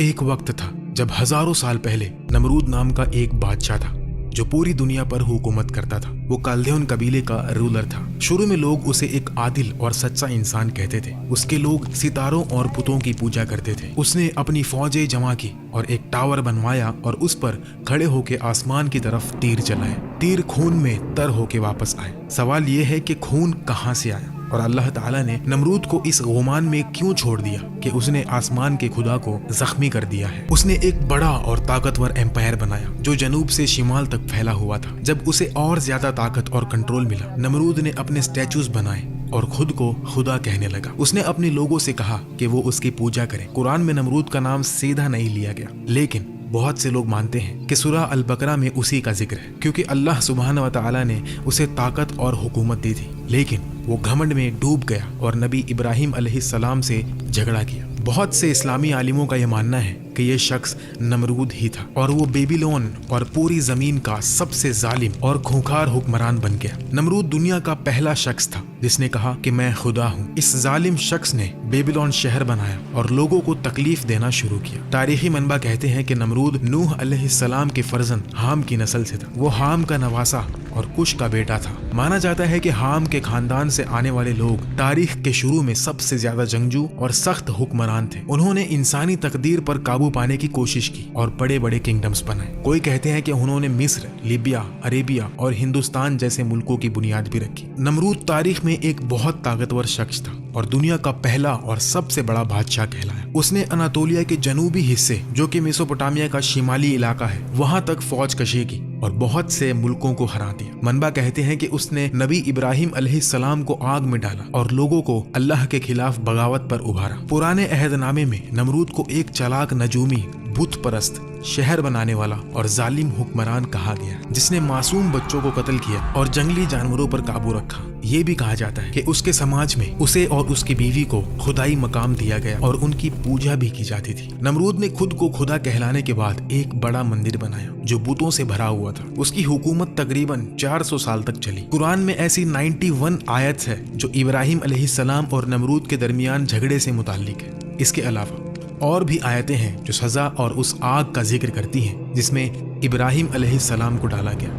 ایک وقت تھا جب ہزاروں سال پہلے نمرود نام کا ایک بادشاہ تھا جو پوری دنیا پر حکومت کرتا تھا۔ وہ کلدیون قبیلے کا رولر تھا۔ شروع میں لوگ اسے ایک عادل اور سچا انسان کہتے تھے۔ اس کے لوگ ستاروں اور بتوں کی پوجا کرتے تھے۔ اس نے اپنی فوجیں جمع کی اور ایک ٹاور بنوایا اور اس پر کھڑے ہو کے آسمان کی طرف تیر چلائے۔ تیر خون میں تر ہو کے واپس آئے۔ سوال یہ ہے کہ خون کہاں سے آیا اور اللہ تعالیٰ نے نمرود کو اس غمان میں کیوں چھوڑ دیا کہ اس نے آسمان کے خدا کو زخمی کر دیا ہے۔ اس نے ایک بڑا اور طاقتور ایمپائر بنایا جو جنوب سے شمال تک پھیلا ہوا تھا۔ جب اسے اور زیادہ طاقت اور کنٹرول ملا، نمرود نے اپنے سٹیچوز بنائے اور خود کو خدا کہنے لگا۔ اس نے اپنے لوگوں سے کہا کہ وہ اس کی پوجا کریں۔ قرآن میں نمرود کا نام سیدھا نہیں لیا گیا، لیکن بہت سے لوگ مانتے ہیں کہ سورہ البقرہ میں اسی کا ذکر ہے، کیونکہ اللہ سبحانہ و تعالیٰ نے اسے طاقت اور حکومت دی تھی، لیکن وہ گھمنڈ میں ڈوب گیا اور نبی ابراہیم علیہ السلام سے جھگڑا کیا۔ بہت سے اسلامی عالموں کا یہ ماننا ہے کہ یہ شخص نمرود ہی تھا اور وہ بیبیلون اور پوری زمین کا سب سے ظالم اور کھونکھار حکمران بن گیا۔ نمرود دنیا کا پہلا شخص تھا جس نے کہا کہ میں خدا ہوں۔ اس ظالم شخص نے بیبیلون شہر بنایا اور لوگوں کو تکلیف دینا شروع کیا۔ تاریخی منبع کہتے ہیں کہ نمرود نوح علیہ السلام کے فرزند حام کی نسل سے تھا۔ وہ حام کا نواسا اور کش کا بیٹا تھا۔ مانا جاتا ہے کہ حام کے خاندان سے آنے والے لوگ تاریخ کے شروع میں سب سے زیادہ جنگجو اور سخت حکمران تھے۔ انہوں نے انسانی تقدیر پر قابو پانے کی کوشش کی اور بڑے بڑے کنگڈمز بنائے۔ کوئی کہتے ہیں کہ انہوں نے مصر، لیبیا، عربیہ اور ہندوستان جیسے ملکوں کی بنیاد بھی رکھی۔ نمرود تاریخ میں ایک بہت طاقتور شخص تھا اور دنیا کا پہلا اور سب سے بڑا بادشاہ کہلایا۔ اس نے اناطولیہ کے جنوبی حصے جو کہ میسوپوٹامیہ کا شمالی علاقہ ہے وہاں تک فوج کشی کی اور بہت سے ملکوں کو ہرا دیا۔ منبع کہتے ہیں کہ اس نے نبی ابراہیم علیہ السلام کو آگ میں ڈالا اور لوگوں کو اللہ کے خلاف بغاوت پر ابھارا۔ پرانے عہد نامے میں نمرود کو ایک چالاک نجومی، بت پرست، شہر بنانے والا اور ظالم حکمران کہا گیا جس نے معصوم بچوں کو قتل کیا اور جنگلی جانوروں پر قابو رکھا۔ یہ بھی کہا جاتا ہے کہ اس کے سماج میں اسے اور اس کی بیوی کو خدائی مقام دیا گیا اور ان کی پوجا بھی کی جاتی تھی۔ نمرود نے خود کو خدا کہلانے کے بعد ایک بڑا مندر بنایا جو بتوں سے بھرا ہوا تھا۔ اس کی حکومت تقریباً 400 سال تک چلی۔ قرآن میں ایسی 91 آیت ہے جو ابراہیم علیہ السلام اور نمرود کے درمیان جھگڑے سے متعلق ہے۔ اس کے علاوہ اور بھی آیتیں ہیں جو سزا اور اس آگ کا ذکر کرتی ہیں جس میں ابراہیم علیہ السلام کو ڈالا گیا،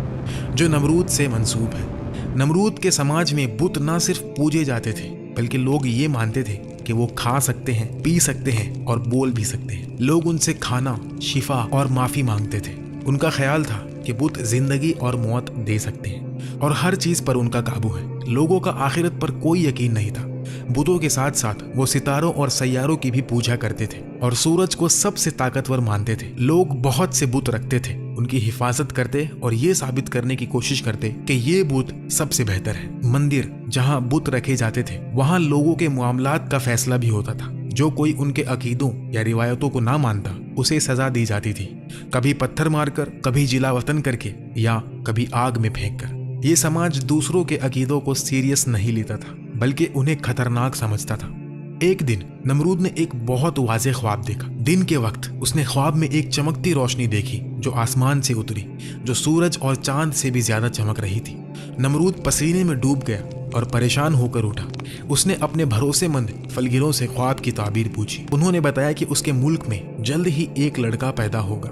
جو نمرود سے منسوب ہے۔ نمرود کے سماج میں بت نہ صرف پوجے جاتے تھے بلکہ لوگ یہ مانتے تھے کہ وہ کھا سکتے ہیں، پی سکتے ہیں اور بول بھی سکتے ہیں۔ لوگ ان سے کھانا، شفا اور معافی مانگتے تھے۔ ان کا خیال تھا کہ بت زندگی اور موت دے سکتے ہیں اور ہر چیز پر ان کا قابو ہے۔ لوگوں کا آخرت پر کوئی یقین نہیں تھا۔ بتوں کے ساتھ ساتھ وہ ستاروں اور سیاروں کی بھی پوجا کرتے تھے اور سورج کو سب سے طاقتور مانتے تھے۔ لوگ بہت سے بت رکھتے تھے، ان کی حفاظت کرتے اور یہ ثابت کرنے کی کوشش کرتے کہ یہ بت سب سے بہتر ہے۔ مندر جہاں بت رکھے جاتے تھے وہاں لوگوں کے معاملات کا فیصلہ بھی ہوتا تھا۔ جو کوئی ان کے عقیدوں یا روایتوں کو نہ مانتا اسے سزا دی جاتی تھی، کبھی پتھر مار کر، کبھی جلا وطن کر کے یا کبھی آگ میں پھینک کر۔ یہ سماج دوسروں کے عقیدوں کو سیریس نہیں لیتا تھا بلکہ انہیں خطرناک سمجھتا تھا۔ ایک دن نمرود نے ایک بہت واضح خواب دیکھا۔ دن کے وقت اس نے خواب میں ایک چمکتی روشنی دیکھی جو آسمان سے اتری، جو سورج اور چاند سے بھی زیادہ چمک رہی تھی۔ نمرود پسینے میں ڈوب گیا اور پریشان ہو کر اٹھا۔ اس نے اپنے بھروسے مند فلگروں سے خواب کی تعبیر پوچھی۔ انہوں نے بتایا کہ اس کے ملک میں جلد ہی ایک لڑکا پیدا ہوگا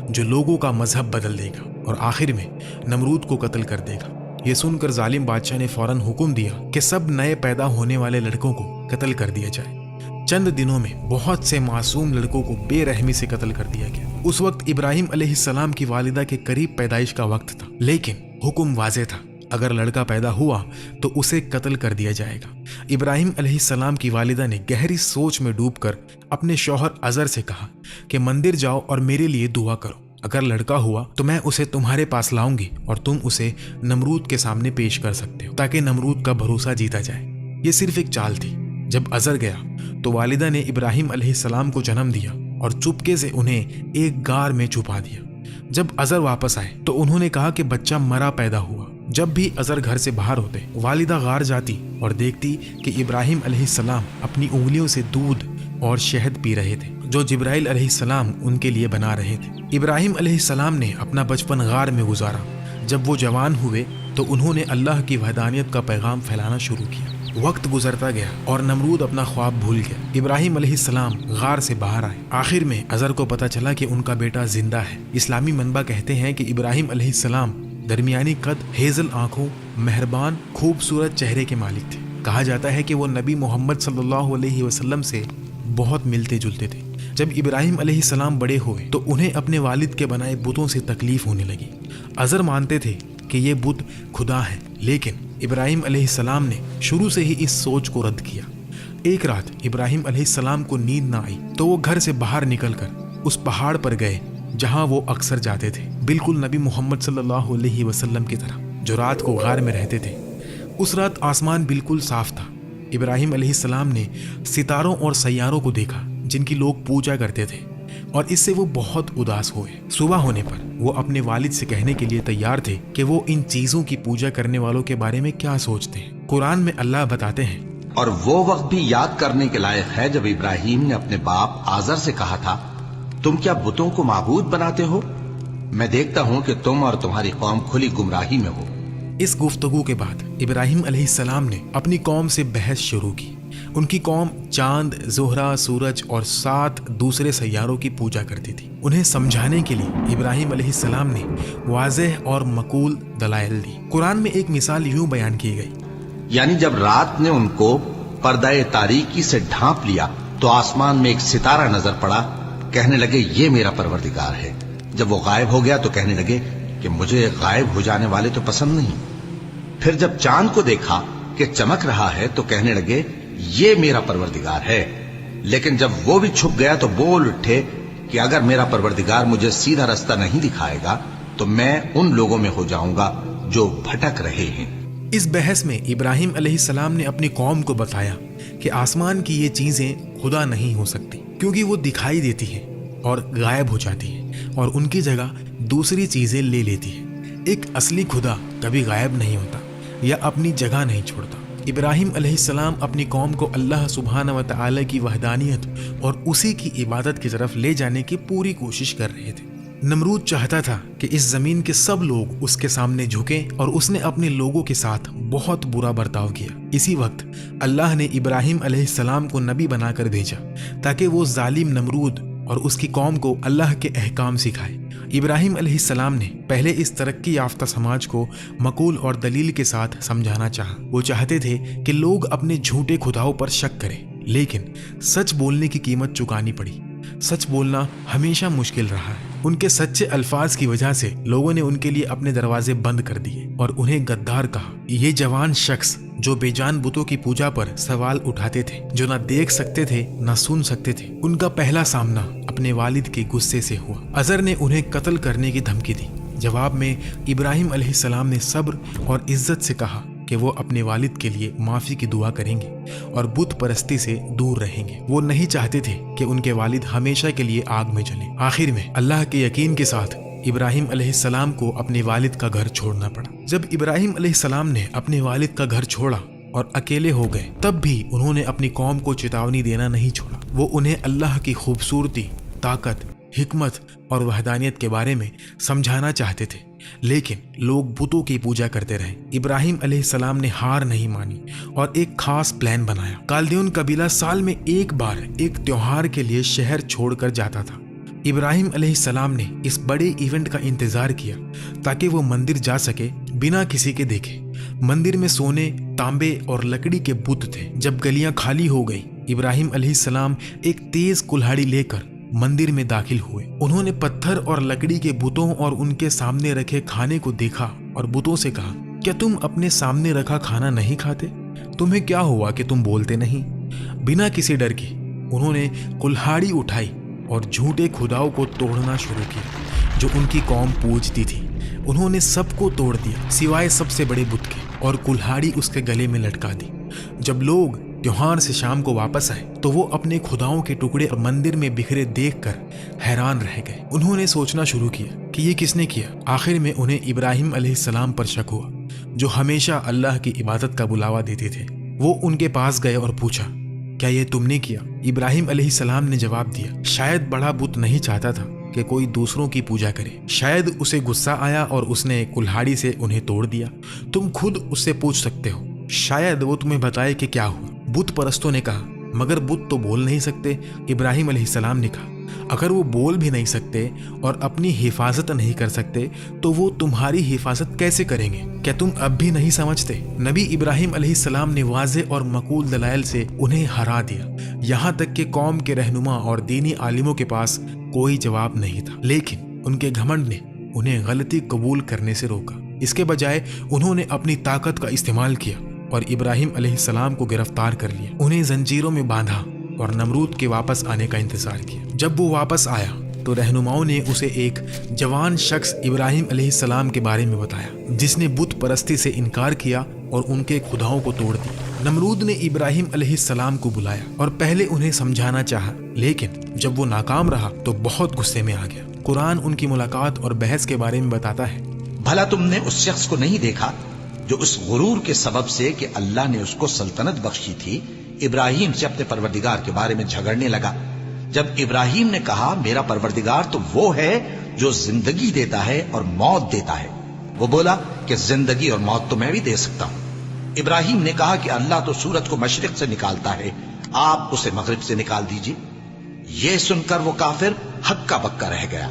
جو لوگوں کا مذہب بدل دے گا اور آخر میں نمرود کو قتل کر دے گا۔ یہ سن کر ظالم بادشاہ نے فوراً حکم دیا کہ سب نئے پیدا ہونے والے لڑکوں کو قتل کر دیا جائے۔ چند دنوں میں بہت سے معصوم لڑکوں کو بے رحمی سے قتل کر دیا گیا۔ اس وقت ابراہیم علیہ السلام کی والدہ کے قریب پیدائش کا وقت تھا، لیکن حکم واضح تھا، اگر لڑکا پیدا ہوا تو اسے قتل کر دیا جائے گا۔ ابراہیم علیہ السلام کی والدہ نے گہری سوچ میں ڈوب کر اپنے شوہر عزر سے کہا کہ مندر جاؤ اور میرے لیے دعا کرو۔ اگر لڑکا ہوا تو میں اسے تمہارے پاس لاؤں گی اور تم اسے نمرود کے سامنے پیش کر سکتے ہو تاکہ نمرود کا بھروسہ جیتا جائے۔ یہ صرف ایک چال تھی۔ جب عزر گیا تو والدہ نے ابراہیم علیہ السلام کو جنم دیا اور چپکے سے انہیں ایک غار میں چھپا دیا۔ جب عزر واپس آئے تو انہوں نے کہا کہ بچہ مرا پیدا ہوا۔ جب بھی عزر گھر سے باہر ہوتے والدہ غار جاتی اور دیکھتی کہ ابراہیم علیہ السلام اپنی انگلیوں سے دودھ اور شہد پی رہے تھے جو جبرائیل علیہ السلام ان کے لیے بنا رہے تھے۔ ابراہیم علیہ السلام نے اپنا بچپن غار میں گزارا۔ جب وہ جوان ہوئے تو انہوں نے اللہ کی وحدانیت کا پیغام پھیلانا شروع کیا۔ वक्त गुजरता गया और नमरूद अपना ख्वाब भूल गया। इब्राहिम अलैहिस्सलाम गार से बाहर आए। आखिर में अजर को पता चला कि उनका बेटा जिंदा है। इस्लामी मनबा कहते हैं कि इब्राहिम अलैहिस्सलाम दरमियानी कद, हेजल आंखों, मेहरबान, खूबसूरत चेहरे के मालिक थे। कहा जाता है कि वो नबी मोहम्मद सल्लल्लाहु अलैहि वसल्लम से बहुत मिलते जुलते थे। जब इब्राहिम अलैहिस्सलाम बड़े हुए तो उन्हें अपने वालिद के बनाए बुतों से तकलीफ होने लगी। अजर मानते थे कि ये बुत खुदा हैं, लेकिन इब्राहिम अलैहिस्सलाम ने शुरू से ही इस सोच को रद्द किया। एक रात इब्राहिम अलैहिस्सलाम को नींद ना आई तो वो घर से बाहर निकलकर उस पहाड़ पर गए जहां वो अक्सर जाते थे, बिल्कुल नबी मोहम्मद सल्लल्लाहु अलैहि वसल्लम की तरह, जो रात को गार में रहते थे। उस रात आसमान बिल्कुल साफ था। इब्राहिम अलैहिस्सलाम ने सितारों और सैयारों को देखा जिनकी लोग पूजा करते थे, और इससे वो बहुत उदास हुए। सुबह होने पर वो अपने वालिद से कहने के लिए तैयार थे कि वो इन चीजों की पूजा करने वालों के बारे में क्या सोचते हैं। कुरान में अल्लाह बताते हैं, और वो वक्त भी याद करने के लायक है जब इब्राहिम ने अपने बाप आजर से कहा था, तुम क्या बुतों को माबूद बनाते हो? मैं देखता हूँ कि तुम और तुम्हारी कौम खुली गुमराही में हो। इस गुफ्तगू के बाद इब्राहिम अलैहिस्सलाम ने अपनी कौम से बहस शुरू की। उनकी कौम चांद, ज़ोहरा, सूरज और 7 दूसरे सैयारों की पूजा करती थी। उन्हें समझाने के लिए इब्राहिम अलैहिस्सलाम ने वाज़ेह और मकूल दलाइल दी। कुरान में एक मिसाल यूं बयान की गई, यानी जब रात ने उनको पर्दाए तारीकी से ढांप लिया तो आसमान में एक सितारा नजर पड़ा। कहने लगे ये मेरा परवरदिगार है। जब वो गायब हो गया तो कहने लगे कि मुझे गायब हो जाने वाले तो पसंद नहीं। फिर जब चांद को देखा कि चमक रहा है तो कहने लगे ये मेरा परवरदिगार है। लेकिन जब वो भी छुप गया तो बोल उठे कि अगर मेरा परवरदिगार मुझे सीधा रास्ता नहीं दिखाएगा तो मैं उन लोगों में हो जाऊंगा जो भटक रहे हैं। इस बहस में इब्राहिम अलैहिस्सलाम ने अपनी कौम को बताया कि आसमान की ये चीजें खुदा नहीं हो सकती, क्योंकि वो दिखाई देती हैं और गायब हो जाती हैं और उनकी जगह दूसरी चीजें ले लेती है। एक असली खुदा कभी गायब नहीं होता या अपनी जगह नहीं छोड़ता। इब्राहिम अलैहिस्सलाम अपनी कौम को अल्लाह सुब्हानहू व तआला की वहदानियत और उसी की इबादत की तरफ ले जाने की पूरी कोशिश कर रहे थे। नमरूद चाहता था कि इस जमीन के सब लोग उसके सामने झुकें, और उसने अपने लोगों के साथ बहुत बुरा बर्ताव किया। इसी वक्त अल्लाह ने इब्राहिम अलैहिस्सलाम को नबी बनाकर भेजा ताकि वो जालिम नमरूद और उसकी कौम को अल्लाह के अहकाम सिखाए। इब्राहिम अलैहिस्सलाम ने पहले इस तरक्की याफ्ता समाज को मकूल और दलील के साथ समझाना चाहा। वो चाहते थे कि लोग अपने झूठे खुदाओं पर शक करें, लेकिन सच बोलने की कीमत चुकानी पड़ी। सच बोलना हमेशा मुश्किल रहा है। उनके सच्चे अल्फाज की वजह से लोगों ने उनके लिए अपने दरवाजे बंद कर दिए और उन्हें गद्दार कहा। ये जवान शख्स जो बेजान बुतों की पूजा पर सवाल उठाते थे, जो ना देख सकते थे ना सुन सकते थे, उनका पहला सामना अपने वालिद के गुस्से से हुआ। अजर ने उन्हें कत्ल करने की धमकी दी। जवाब में इब्राहिम अलैहिस्सलाम ने सब्र और इज्जत से कहा कि वो अपने वालिद के लिए माफ़ी की दुआ करेंगे और बुत परस्ती से दूर रहेंगे। वो नहीं चाहते थे कि उनके वालिद हमेशा के लिए आग में जले। आखिर में अल्लाह के यकीन के साथ इब्राहिम अलैहिस्सलाम को अपने वालिद का घर छोड़ना पड़ा। जब इब्राहिम अलैहिस्सलाम ने अपने वालिद का घर छोड़ा और अकेले हो गए, तब भी उन्होंने अपनी कौम को चेतावनी देना नहीं छोड़ा। वो उन्हें अल्लाह की खूबसूरती, ताकत, हिकमत और वहदानियत के बारे में समझाना चाहते थे, लेकिन लोग बुतों की पूजा करते रहे। इब्राहिम अलैहिस्सलाम ने हार नहीं मानी और एक खास प्लान बनाया। काल्दियन कबीला साल में एक बार एक त्योहार के लिए शहर छोड़कर जाता था। इब्राहिम अलैहिस्सलाम ने इस बड़े इवेंट का इंतजार किया ताकि वो मंदिर जा सके बिना किसी के देखे। मंदिर में सोने, तांबे और लकड़ी के बुत थे। जब गलियां खाली हो गई, इब्राहिम अलैहिस्सलाम एक तेज कुल्हाड़ी लेकर मंदिर में दाखिल हुए। उन्होंने पत्थर और लकड़ी के बुतों और उनके सामने रखे खाने को देखा और बुतों से कहा, क्या तुम अपने सामने रखा खाना नहीं खाते? तुम्हें क्या हुआ कि तुम बोलते नहीं? बिना किसी डर के उन्होंने कुल्हाड़ी उठाई और झूठे खुदाओं को तोड़ना शुरू किया जो उनकी कौम पूजती थी। उन्होंने सबको तोड़ दिया सिवाय सबसे बड़े बुत के, और कुल्हाड़ी उसके गले में लटका दी। जब लोग त्योहार से शाम को वापस आए तो वो अपने खुदाओं के टुकड़े मंदिर में बिखरे देखकर हैरान रह गए। उन्होंने सोचना शुरू किया कि ये किसने किया। आखिर में उन्हें इब्राहिम अलैहिस्सलाम पर शक हुआ, जो हमेशा अल्लाह की इबादत का बुलावा देते थे। वो उनके पास गए और पूछा, क्या ये तुमने किया? इब्राहिम अलैहिस्सलाम ने जवाब दिया, शायद बड़ा बुत नहीं चाहता था कि कोई दूसरों की पूजा करे। शायद उसे गुस्सा आया और उसने कुल्हाड़ी से उन्हें तोड़ दिया। तुम खुद उससे पूछ सकते हो शायद वो तुम्हें बताए कि क्या हुआ। बुत परस्तों ने कहा, मगर बुत तो बोल नहीं सकते। इब्राहिम अलैहिस्सलाम ने कहा, अगर वो बोल भी नहीं सकते और अपनी हिफाजत नहीं कर सकते तो वो तुम्हारी हिफाजत कैसे करेंगे? क्या तुम अब भी नहीं समझते? नबी इब्राहिम अलैहिस्सलाम ने वाज़े और मकूल दलाइल से उन्हें हरा दिया, यहाँ तक कि कौम के रहनुमा और दीनी आलिमों के पास कोई जवाब नहीं था। लेकिन उनके घमंड ने उन्हें गलती कबूल करने से रोका। इसके बजाय उन्होंने अपनी ताकत का इस्तेमाल किया और इब्राहिम अलैहिस्सलाम को गिरफ्तार कर लिया, उन्हें जंजीरों में बांधा और नमरूद के वापस आने का इंतजार किया। जब वो वापस आया तो रहनुमाओं ने उसे एक जवान शख्स इब्राहिम अलैहिस्सलाम के बारे में बताया, जिसने बुत परस्ती से इनकार किया और उनके खुदाओं को तोड़ दिया। नमरूद ने इब्राहिम अलैहिस्सलाम को बुलाया और पहले उन्हें समझाना चाहा, लेकिन जब वो नाकाम रहा तो बहुत गुस्से में आ गया। कुरान उनकी मुलाकात और बहस के बारे में बताता है, भला तुमने उस शख्स को नहीं देखा जो उस गुरूर के सबब से कि अल्लाह ने उसको सल्तनत बख्शी थी, इब्राहिम से अपने परवरदिगार के बारे में झगड़ने लगा। जब इब्राहिम ने कहा, मेरा परवरदिगार तो वो है जो जिंदगी देता है और मौत देता है, वो बोला कि जिंदगी और मौत तो मैं भी दे सकता हूं। इब्राहिम ने कहा कि अल्लाह तो सूरज को मशरिक से निकालता है, आप उसे मगरिब से निकाल दीजिए। ये सुनकर वो काफिर हक्का बक्का रह गया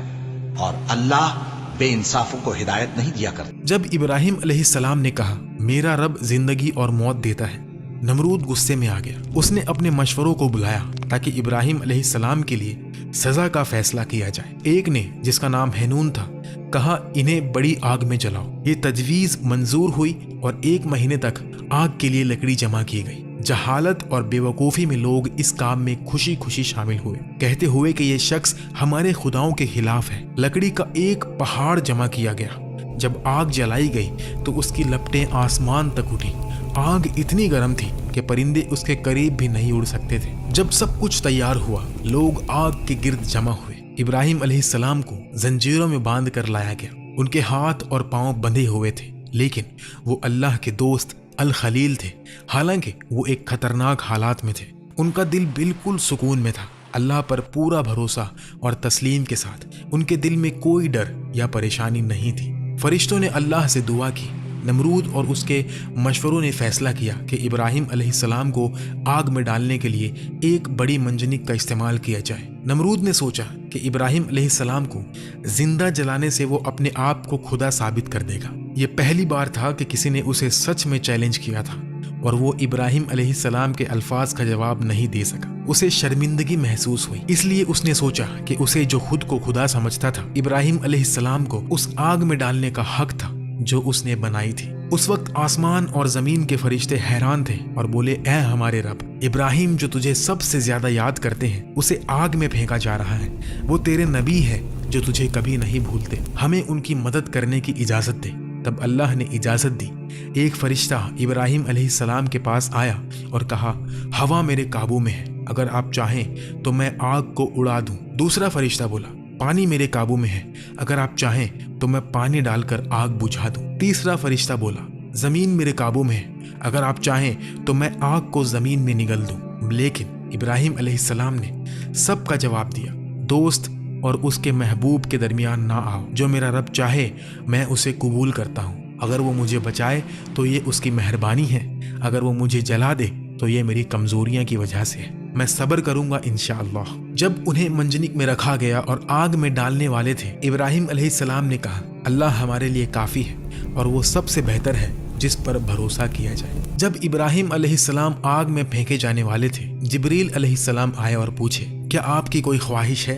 और अल्लाह बेइंसाफों को हिदायत नहीं दिया करता। जब इब्राहिम अलैहिस्सलाम ने कहा, मेरा रब जिंदगी और मौत देता है, नमरूद गुस्से में आ गया। उसने अपने मशवरों को बुलाया ताकि इब्राहिम अलैहिस्सलाम के लिए सजा का फैसला किया जाए। एक ने, जिसका नाम हैनून था, कहा, इन्हें बड़ी आग में जलाओ। ये तजवीज मंजूर हुई और 1 महीने तक आग के लिए लकड़ी जमा की गई। जहालत और बेवकूफ़ी में लोग इस काम में खुशी खुशी शामिल हुए, कहते हुए कि ये शख्स हमारे खुदाओं के खिलाफ है। लकड़ी का एक पहाड़ जमा किया गया। जब आग जलाई गई तो उसकी लपटें आसमान तक उठी। आग इतनी गर्म थी कि परिंदे उसके करीब भी नहीं उड़ सकते थे। जब सब कुछ तैयार हुआ, लोग आग के गिर्द जमा हुए। इब्राहिम अलैहिस्सलाम को जंजीरों में बांध कर लाया गया। उनके हाथ और पांव बंधे हुए थे, लेकिन वो अल्लाह के दोस्त अल खलील थे। हालांकि वो एक खतरनाक हालात में थे। उनका दिल बिल्कुल सुकून में था, अल्लाह पर पूरा भरोसा और तस्लीम के साथ। उनके दिल में कोई डर या परेशानी नहीं थी। फरिश्तों ने अल्लाह से दुआ की। नमरूद और उसके मशवरों ने फैसला किया कि इब्राहिम अलैहिस्सलाम को आग में डालने के लिए एक बड़ी मंजनिक का इस्तेमाल किया जाए। नमरूद ने सोचा कि इब्राहिम अलैहिस्सलाम को जिंदा जलाने से वो अपने आप को खुदा साबित कर देगा। ये पहली बार था कि किसी ने उसे सच में चैलेंज किया था और वो इब्राहिम अलैहिस्सलाम के अल्फाज का जवाब नहीं दे सका। उसे शर्मिंदगी महसूस हुई, इसलिए उसने सोचा कि उसे जो खुद को खुदा समझता था, इब्राहिम अलैहिस्सलाम को उस आग में डालने का हक था जो उसने बनाई थी। उस वक्त आसमान और जमीन के फरिश्ते हैरान थे और बोले, ऐ हमारे रब, इब्राहिम जो तुझे सबसे ज्यादा याद करते हैं, उसे आग में फेंका जा रहा है। वो तेरे नबी है जो तुझे कभी नहीं भूलते। हमें उनकी मदद करने की इजाजत दे। तब अल्लाह ने इजाजत दी। एक फरिश्ता इब्राहिम अलैहिस्सलाम के पास आया और कहा, हवा मेरे काबू में है, अगर आप चाहें तो मैं आग को उड़ा दूं। दूसरा फरिश्ता बोला, पानी मेरे काबू में है, अगर आप चाहें तो मैं पानी डालकर आग बुझा दूं। तीसरा फरिश्ता बोला, जमीन मेरे काबू में है, अगर आप चाहें तो मैं आग को जमीन में निगल दूं। लेकिन इब्राहिम अलैहिस्सलाम ने सबका जवाब दिया, दोस्त और उसके महबूब के दरमियान ना आओ। जो मेरा रब चाहे मैं उसे कबूल करता हूँ। अगर वो मुझे बचाए तो ये उसकी मेहरबानी है, अगर वो मुझे जला दे तो ये मेरी कमजोरियां की वजह से है। मैं सब्र करूंगा इंशाअल्लाह। जब उन्हें मंजनिक में रखा गया और आग में डालने वाले थे, इब्राहिम अलैहिस्सलाम ने कहा, अल्लाह हमारे लिए काफी है और वो सबसे बेहतर है जिस पर भरोसा किया जाए। जब इब्राहिम अलैहिस्सलाम आग में फेंके जाने वाले थे, जिब्रील अलैहिस्सलाम आए और पूछे, क्या आपकी कोई ख्वाहिश है?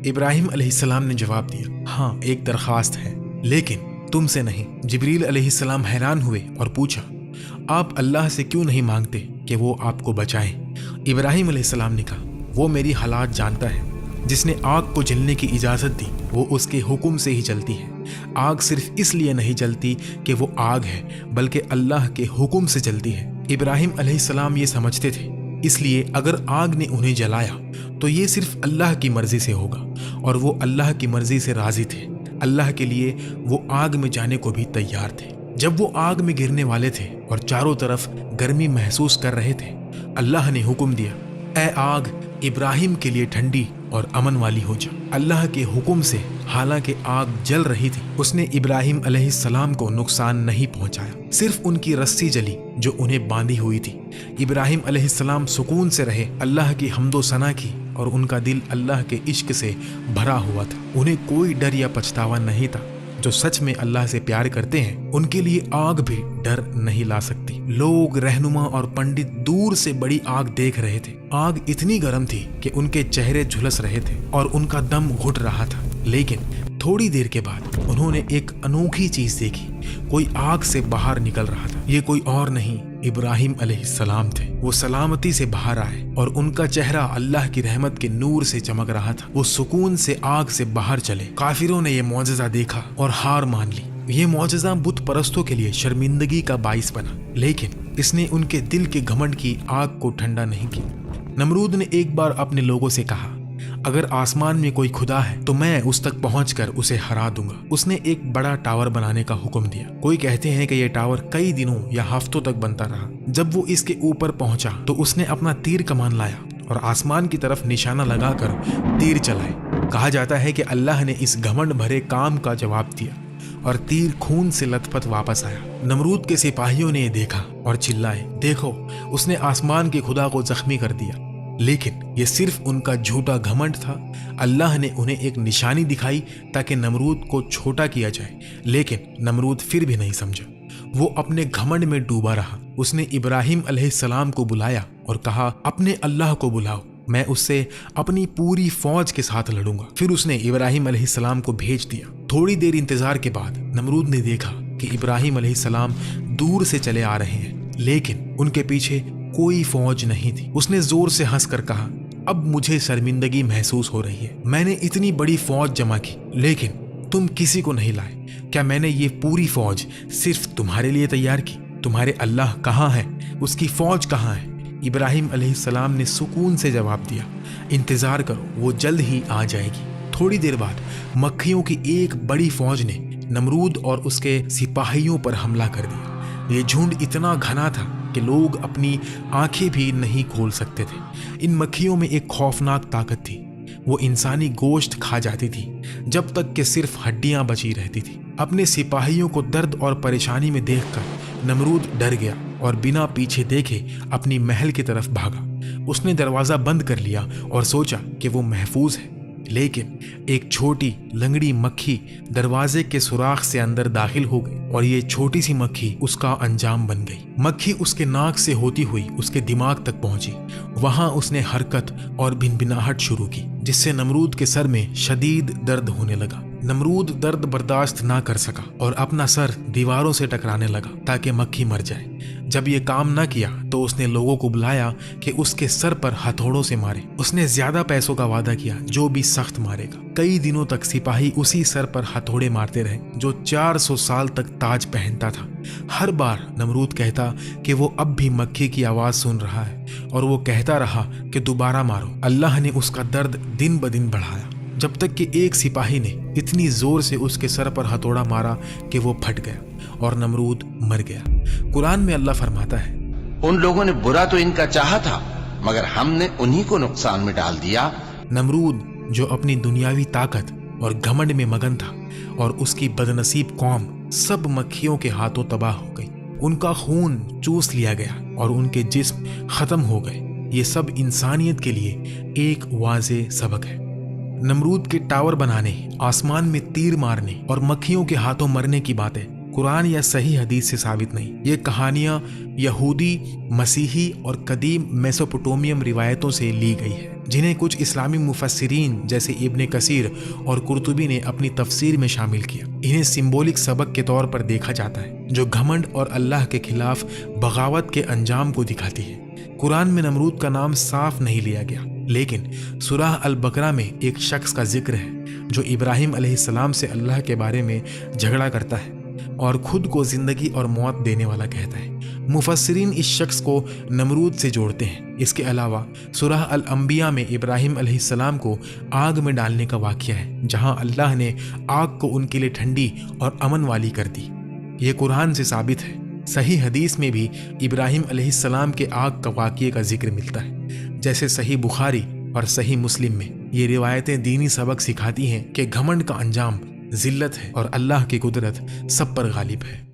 इब्राहिम अलैहिस्सलाम ने जवाब दिया, हाँ, एक दरख्वास्त है, लेकिन तुमसे नहीं। जिब्रील अलैहिस्सलाम हैरान हुए और पूछा, आप अल्लाह से क्यों नहीं मांगते कि वो आपको बचाए? इब्राहिम अलैहिस्सलाम ने कहा, वो मेरी हालात जानता है। जिसने आग को जलने की इजाज़त दी वो उसके हुक्म से ही जलती है। आग सिर्फ इसलिए नहीं जलती कि वो आग है, बल्कि अल्लाह के हुक्म से जलती है। इब्राहिम अलैहिस्सलाम ये समझते थे, इसलिए अगर आग ने उन्हें जलाया तो ये सिर्फ अल्लाह की मर्जी से होगा और वो अल्लाह की मर्जी से राजी थे। अल्लाह के लिए वो आग में जाने को भी तैयार थे। जब वो आग में गिरने वाले थे और चारों तरफ गर्मी महसूस कर रहे थे, अल्लाह ने हुक्म दिया, ऐ आग, इब्राहिम के लिए ठंडी اور امن والی ہو جا۔ اللہ کے حکم سے حالانکہ آگ جل رہی تھی اس نے ابراہیم علیہ السلام کو نقصان نہیں پہنچایا، صرف ان کی رسی جلی جو انہیں باندھی ہوئی تھی۔ ابراہیم علیہ السلام سکون سے رہے، اللہ کی حمد و ثنا کی اور ان کا دل اللہ کے عشق سے بھرا ہوا تھا۔ انہیں کوئی ڈر یا پچھتاوا نہیں تھا۔ جو سچ میں اللہ سے پیار کرتے ہیں ان کے لیے آگ بھی ڈر نہیں لا سکتی۔ لوگ، رہنما اور پنڈت دور سے بڑی آگ دیکھ رہے تھے۔ آگ اتنی گرم تھی کہ ان کے چہرے جھلس رہے تھے اور ان کا دم گھٹ رہا تھا، لیکن تھوڑی دیر کے بعد انہوں نے ایک انوکھی چیز دیکھی۔ کوئی آگ سے باہر نکل رہا تھا۔ یہ کوئی اور نہیں، ابراہیم علیہ السلام تھے۔ وہ سلامتی سے باہر آئے اور ان کا چہرہ اللہ کی رحمت کے نور سے چمک رہا تھا۔ وہ سکون سے آگ سے باہر چلے۔ کافروں نے یہ معجزہ دیکھا اور ہار مان لی۔ یہ معجزہ بت پرستوں کے لیے شرمندگی کا باعث بنا، لیکن اس نے ان کے دل کے گھمنڈ کی آگ کو ٹھنڈا نہیں کیا۔ نمرود نے ایک بار اپنے لوگوں سے کہا، اگر آسمان میں کوئی خدا ہے تو میں اس تک پہنچ کر اسے ہرا دوں گا۔ اس نے ایک بڑا ٹاور بنانے کا حکم دیا۔ کوئی کہتے ہیں کہ یہ ٹاور کئی دنوں یا ہفتوں تک بنتا رہا۔ جب وہ اس کے اوپر پہنچا تو اس نے اپنا تیر کمان لایا اور آسمان کی طرف نشانہ لگا کر تیر چلائے۔ کہا جاتا ہے کہ اللہ نے اس گھمنڈ بھرے کام کا جواب دیا اور تیر خون سے لت پت واپس آیا۔ نمرود کے سپاہیوں نے یہ دیکھا اور چلائے، دیکھو اس نے آسمان کے خدا کو زخمی کر دیا۔ لیکن یہ صرف ان کا جھوٹا گھمنڈ تھا۔ اللہ نے انہیں ایک نشانی دکھائی تاکہ نمرود کو چھوٹا کیا جائے، لیکن نمرود پھر بھی نہیں سمجھا۔ وہ اپنے گھمنڈ میں ڈوبا رہا۔ اس نے ابراہیم علیہ السلام کو بلایا اور کہا، اپنے اللہ کو بلاؤ، میں اس سے اپنی پوری فوج کے ساتھ لڑوں گا۔ پھر اس نے ابراہیم علیہ السلام کو بھیج دیا۔ تھوڑی دیر انتظار کے بعد نمرود نے دیکھا کہ ابراہیم علیہ السلام دور سے چلے آ رہے ہیں، لیکن ان کے پیچھے کوئی فوج نہیں تھی۔ اس نے زور سے ہنس کر کہا، اب مجھے شرمندگی محسوس ہو رہی ہے۔ میں نے اتنی بڑی فوج جمع کی لیکن تم کسی کو نہیں لائے۔ کیا میں نے یہ پوری فوج صرف تمہارے لیے تیار کی؟ تمہارے اللہ کہاں ہے؟ اس کی فوج کہاں ہے؟ ابراہیم علیہ السلام نے سکون سے جواب دیا، انتظار کرو، وہ جلد ہی آ جائے گی۔ تھوڑی دیر بعد مکھیوں کی ایک بڑی فوج نے نمرود اور اس کے سپاہیوں پر حملہ کر دیا۔ یہ جھنڈ اتنا گھنا تھا کہ لوگ اپنی آنکھیں بھی نہیں کھول سکتے تھے۔ ان مکھیوں میں ایک خوفناک طاقت تھی۔ وہ انسانی گوشت کھا جاتی تھی جب تک کہ صرف ہڈیاں بچی رہتی تھی۔ اپنے سپاہیوں کو درد اور پریشانی میں دیکھ کر نمرود ڈر گیا اور بنا پیچھے دیکھے اپنی محل کی طرف بھاگا۔ اس نے دروازہ بند کر لیا اور سوچا کہ وہ محفوظ ہے، لیکن ایک چھوٹی لنگڑی مکھی دروازے کے سوراخ سے اندر داخل ہو گئی اور یہ چھوٹی سی مکھی اس کا انجام بن گئی۔ مکھی اس کے ناک سے ہوتی ہوئی اس کے دماغ تک پہنچی۔ وہاں اس نے حرکت اور بھنبھناہٹ شروع کی، جس سے نمرود کے سر میں شدید درد ہونے لگا۔ نمرود درد برداشت نہ کر سکا اور اپنا سر دیواروں سے ٹکرانے لگا تاکہ مکھی مر جائے۔ جب یہ کام نہ کیا تو اس نے لوگوں کو بلایا کہ اس کے سر پر ہتھوڑوں سے مارے۔ اس نے زیادہ پیسوں کا وعدہ کیا جو بھی سخت مارے گا۔ کئی دنوں تک سپاہی اسی سر پر ہتھوڑے مارتے رہے جو 400 سال تک تاج پہنتا تھا۔ ہر بار نمرود کہتا کہ وہ اب بھی مکھی کی آواز سن رہا ہے اور وہ کہتا رہا کہ دوبارہ مارو۔ اللہ نے اس کا درد دن بدن بڑھایا، جب تک کہ ایک سپاہی نے اتنی زور سے اس کے سر پر ہتھوڑا مارا کہ وہ پھٹ گیا اور نمرود مر گیا۔ قرآن میں اللہ فرماتا ہے، ان لوگوں نے برا تو ان کا چاہا تھا مگر ہم نے انہی کو نقصان میں ڈال دیا۔ نمرود جو اپنی دنیاوی طاقت اور گھمنڈ میں مگن تھا، اور اس کی بدنصیب قوم سب مکھیوں کے ہاتھوں تباہ ہو گئی۔ ان کا خون چوس لیا گیا اور ان کے جسم ختم ہو گئے۔ یہ سب انسانیت کے لیے ایک واضح سبق ہے۔ نمرود کے ٹاور بنانے، آسمان میں تیر مارنے اور مکھیوں کے ہاتھوں مرنے کی باتیں قرآن یا صحیح حدیث سے ثابت نہیں۔ یہ کہانیاں یہودی، مسیحی اور قدیم میسوپوٹومیم روایتوں سے لی گئی ہے، جنہیں کچھ اسلامی مفسرین جیسے ابن کثیر اور قرطبی نے اپنی تفسیر میں شامل کیا۔ انہیں سمبولک سبق کے طور پر دیکھا جاتا ہے جو گھمنڈ اور اللہ کے خلاف بغاوت کے انجام کو دکھاتی ہے۔ قرآن میں نمرود کا نام صاف نہیں لیا گیا، لیکن سورہ البقرہ میں ایک شخص کا ذکر ہے جو ابراہیم علیہ السلام سے اللہ کے بارے میں جھگڑا کرتا ہے اور خود کو زندگی اور موت دینے والا کہتا ہے۔ مفسرین اس شخص کو نمرود سے جوڑتے ہیں۔ اس کے علاوہ سورہ الانبیاء میں ابراہیم علیہ السلام کو آگ میں ڈالنے کا واقعہ ہے، جہاں اللہ نے آگ کو ان کے لیے ٹھنڈی اور امن والی کر دی۔ یہ قرآن سے ثابت ہے۔ صحیح حدیث میں بھی ابراہیم علیہ السلام کے آگ کا واقعے کا ذکر ملتا ہے، جیسے صحیح بخاری और सही मुस्लिम में ये रिवायतें दीनी सबक सिखाती हैं कि घमंड का अंजाम जिल्लत है और अल्लाह की कुदरत सब पर गालिब है।